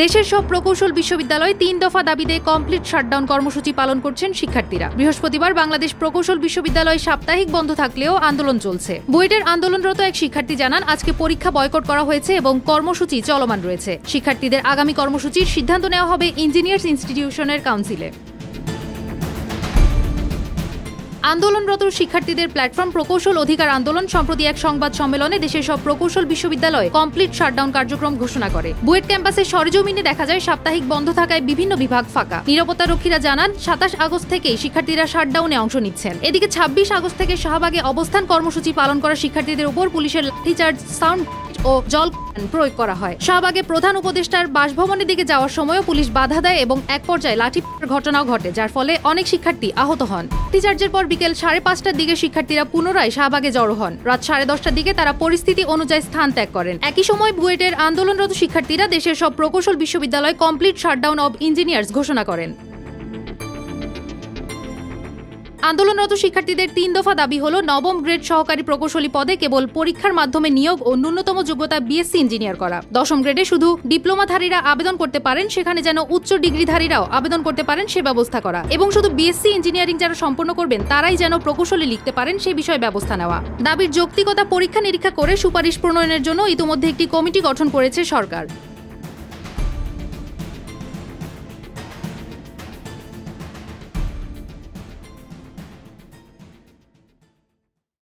দেশের সব প্রকৌশল বিশ্ববিদ্যালয় ৩ দফা দাবিতে কমপ্লিট শাটডাউন কর্মসূচি পালন করছেন শিক্ষার্থীরা। বৃহস্পতিবার বাংলাদেশ প্রকৌশল বিশ্ববিদ্যালয় সাপ্তাহিক বন্ধ থাকলেও আন্দোলন চলছে। বুয়েটের আন্দোলনরত এক শিক্ষার্থী জানান, আজকে পরীক্ষা বয়কট করা হয়েছে এবং কর্মসূচি চলমান রয়েছে। শিক্ষার্থীদের আগামী কর্মসূচির সিদ্ধান্ত নেওয়া হবে ইঞ্জিনিয়ার্স ইনস্টিটিউশনের কাউন্সিলে। আন্দোলনরত শিক্ষার্থীদের প্ল্যাটফর্ম প্রকৌশল অধিকার আন্দোলন সম্প্রতি এক সংবাদ সম্মেলনে দেশের সব প্রকৌশল বিশ্ববিদ্যালয় কমপ্লিট শাটডাউন কার্যক্রম ঘোষণা করে। বুয়েট ক্যাম্পাসে সরেজমিনে দেখা যায় সাপ্তাহিক বন্ধ থাকায় বিভিন্ন বিভাগ ফাঁকা। নিরাপত্তারক্ষীরা জানান, ২৭ আগস্ট থেকেই শিক্ষার্থীরা শাটডাউনে অংশ নিচ্ছেন। এদিকে ২৬ আগস্ট থেকে শাহবাগে অবস্থান কর্মসূচি পালন করা শিক্ষার্থীদের উপর পুলিশের লাঠিচার্জ, সাউন্ড ও জল প্রয়োগ করা হয়। শাহবাগে প্রধান উপদেষ্টার বাসভবনের দিকে যাওয়ার সময়ও পুলিশ বাধা দেয় এবং এক পর্যায়ে লাঠি ঘটনাও ঘটে, যার ফলে অনেক শিক্ষার্থী আহত হন। লাঠিচার্জের পর বিকেল ৫:৩০টার দিকে শিক্ষার্থীরা পুনরায় শাহবাগে জড়ো হন। রাত ১০:৩০টার দিকে তারা পরিস্থিতি অনুযায়ী স্থান ত্যাগ করেন। একই সময় বুয়েটের আন্দোলনরত শিক্ষার্থীরা দেশের সব প্রকৌশল বিশ্ববিদ্যালয় কমপ্লিট শাটডাউন অব ইঞ্জিনিয়ার্স ঘোষণা করেন। আন্দোলনরত শিক্ষার্থীদের ৩ দফা দাবি হল, নবম গ্রেড সহকারী প্রকৌশলী পদে কেবল পরীক্ষার মাধ্যমে নিয়োগ ও ন্যূনতম যোগ্যতা বিএসসি ইঞ্জিনিয়ার করা। ১০ম গ্রেডে শুধু ডিপ্লোমাধারীরা আবেদন করতে পারেন, সেখানে যেন উচ্চ ডিগ্রিধারীরাও আবেদন করতে পারেন সে ব্যবস্থা করা, এবং শুধু বিএসসি ইঞ্জিনিয়ারিং যারা সম্পন্ন করবেন তারাই যেন প্রকৌশলী লিখতে পারেন সে বিষয়ে ব্যবস্থা নেওয়া। দাবির যৌক্তিকতা পরীক্ষা নিরীক্ষা করে সুপারিশ প্রণয়নের জন্য ইতিমধ্যে একটি কমিটি গঠন করেছে সরকার।